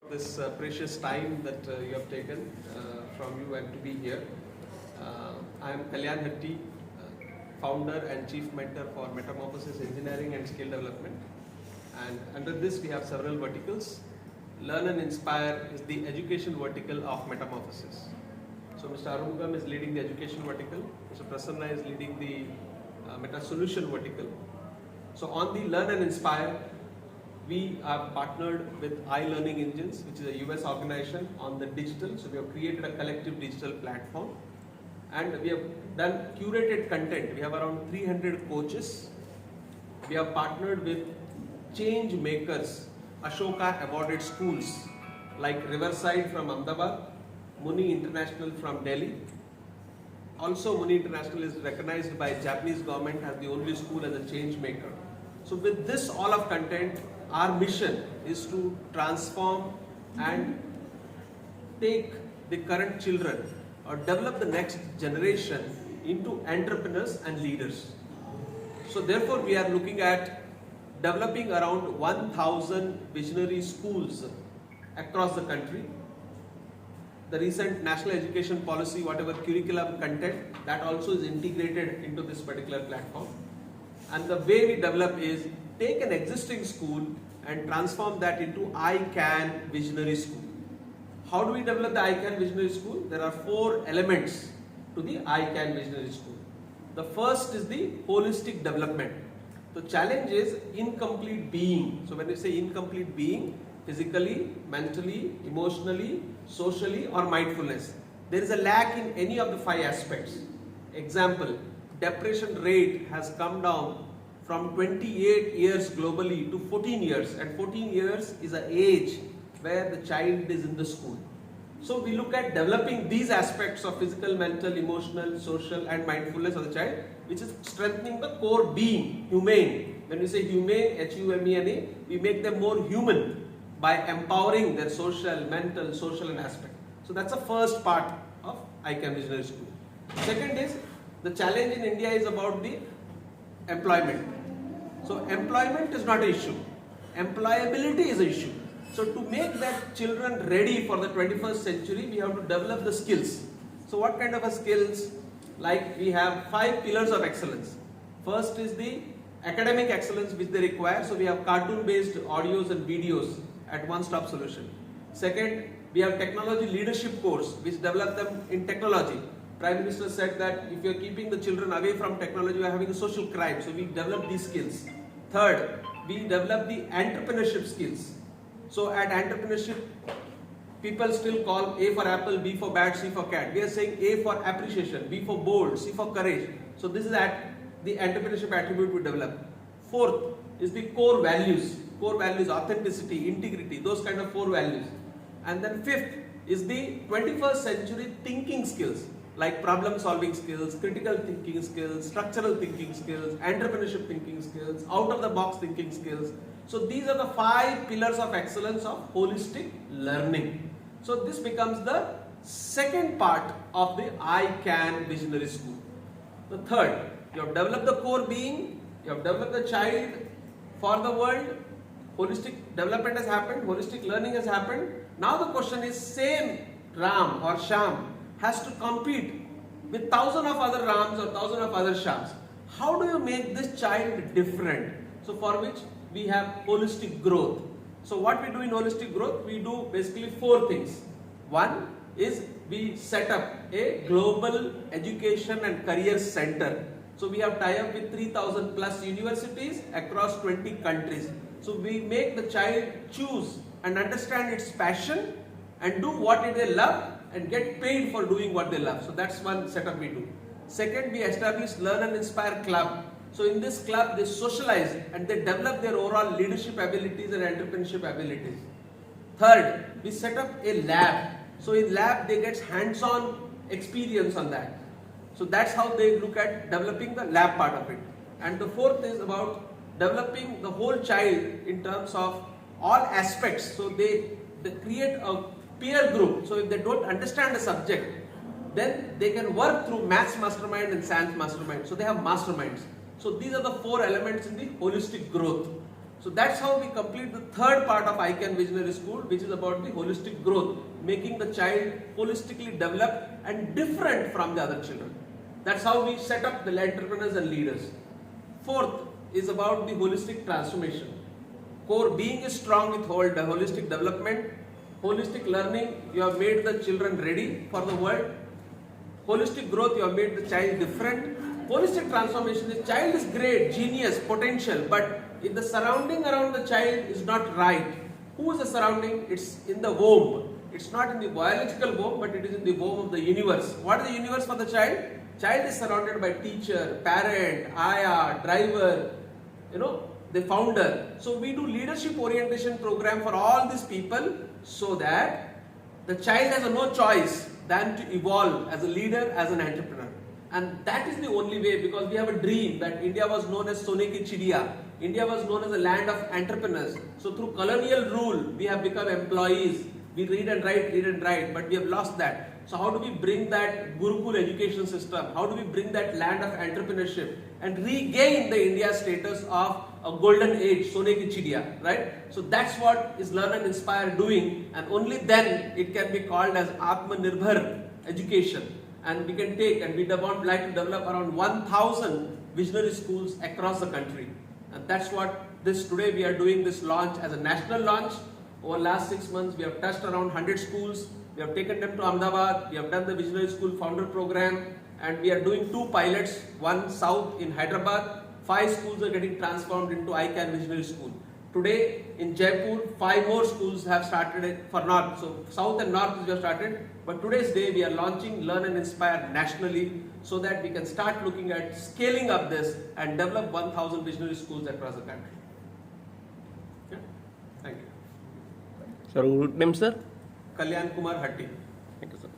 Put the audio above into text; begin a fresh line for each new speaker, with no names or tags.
This precious time that you have taken from you and to be here. I am Kalyan Hatti, founder and chief mentor for Metamorphosis Engineering and Skill Development. And under this we have several verticals. Learn and Inspire is the education vertical of Metamorphosis. So Mr. Arumugam is leading the education vertical. Mr. Prasanna is leading the Meta Solution vertical. So on the Learn and Inspire, we are partnered with iLearning Engines, which is a US organization, on the digital. So we have created a collective digital platform and we have done curated content. We have around 300 coaches. We have partnered with change makers, Ashoka awarded schools like Riverside from Ahmedabad, Muni International from Delhi. Also Muni International is recognized by Japanese government as the only school as a change maker. So with this all of content, our mission is to transform and take the current children or develop the next generation into entrepreneurs and leaders. So therefore we are looking at developing around 1,000 visionary schools across the country. The recent national education policy, whatever curriculum content, that also is integrated into this particular platform. And the way we develop is take an existing school and transform that into I Can Visionary School. How do we develop the I Can Visionary School? There are 4 elements to the I Can Visionary School. The first is the holistic development. The challenge is incomplete being. So when we say incomplete being, physically, mentally, emotionally, socially or mindfulness, there is a lack in any of the 5 aspects. Example, depression rate has come down from 28 years globally to 14 years, and 14 years is an age where the child is in the school. So we look at developing these aspects of physical, mental, emotional, social and mindfulness of the child, which is strengthening the core being, humane. When we say humane, H-U-M-E-N-A, we make them more human by empowering their social, mental, social and aspect. So that's the first part of I Can Visionary School. Second is, the challenge in India is about the employment. So employment is not an issue. Employability is an issue. So to make that children ready for the 21st century, we have to develop the skills. So what kind of a skills? Like we have 5 pillars of excellence. First is the academic excellence which they require. So we have cartoon-based audios and videos at one-stop solution. Second, we have technology leadership course which develop them in technology. Prime Minister said that if you are keeping the children away from technology, you are having a social crime. So we develop these skills. Third, we develop the entrepreneurship skills. So at entrepreneurship, people still call A for apple, B for bat, C for cat. We are saying A for appreciation, B for bold, C for courage. So this is at the entrepreneurship attribute we develop. Fourth is the core values. Core values, authenticity, integrity, those kind of 4 values. And then fifth is the 21st century thinking skills, like problem solving skills, critical thinking skills, structural thinking skills, entrepreneurship thinking skills, out of the box thinking skills. So these are the 5 pillars of excellence of holistic learning. So this becomes the second part of the I Can Visionary School. The third, you have developed the core being, you have developed the child for the world, holistic development has happened, holistic learning has happened. Now the question is, same Ram or Sham has to compete with 1,000 of other Rams or 1,000 of other Shams. How do you make this child different? So for which we have holistic growth. So what we do in holistic growth, we do basically 4 things. One is we set up a global education and career center. So we have tie-up with 3,000 plus universities across 20 countries. So we make the child choose and understand its passion and do what they love and get paid for doing what they love. So that's one setup we do. Second, we establish Learn and Inspire Club. So in this club, they socialize and they develop their overall leadership abilities and entrepreneurship abilities. Third, we set up a lab. So in lab, they get hands-on experience on that. So that's how they look at developing the lab part of it. And the fourth is about developing the whole child in terms of all aspects. So they create a peer group. So if they don't understand the subject, then they can work through maths mastermind and science mastermind. So they have masterminds. So these are the 4 elements in the holistic growth. So that's how we complete the third part of ICANN Visionary School, which is about the holistic growth, making the child holistically developed and different from the other children. That's how we set up the entrepreneurs and leaders. Fourth is about the holistic transformation. Core being is strong with holistic development. Holistic learning, you have made the children ready for the world. Holistic growth, you have made the child different. Holistic transformation, the child is great, genius, potential, but if the surrounding around the child is not right, who is the surrounding? It's in the womb. It's not in the biological womb, but it is in the womb of the universe. What is the universe for the child? Child is surrounded by teacher, parent, ayah, driver, the founder. So we do leadership orientation program for all these people so that the child has no choice than to evolve as a leader, as an entrepreneur. And that is the only way, because we have a dream that India was known as Sone ki Chidiya. India was known as a land of entrepreneurs. So through colonial rule, we have become employees. We read and write, but we have lost that. So how do we bring that Gurukul education system? How do we bring that land of entrepreneurship and regain the India status of a golden age, Sone ki Chidiya, right? So that's what is Learn and Inspire doing, and only then it can be called as Atmanirbhar education. And we can take, and we would like to develop around 1,000 visionary schools across the country. And that's what today we are doing this launch as a national launch. Over the last 6 months, we have touched around 100 schools. We have taken them to Ahmedabad. We have done the Visionary School Founder Program. And we are doing 2 pilots, one south in Hyderabad. 5 schools are getting transformed into ICANN Visionary School. Today in Jaipur, 5 more schools have started for north. So south and north we have started. But today's day we are launching Learn and Inspire nationally so that we can start looking at scaling up this and develop 1,000 visionary schools across the country. Yeah. Thank you.
Sir, good name, sir?
Kalyan Kumar Hatti.
Thank you, sir.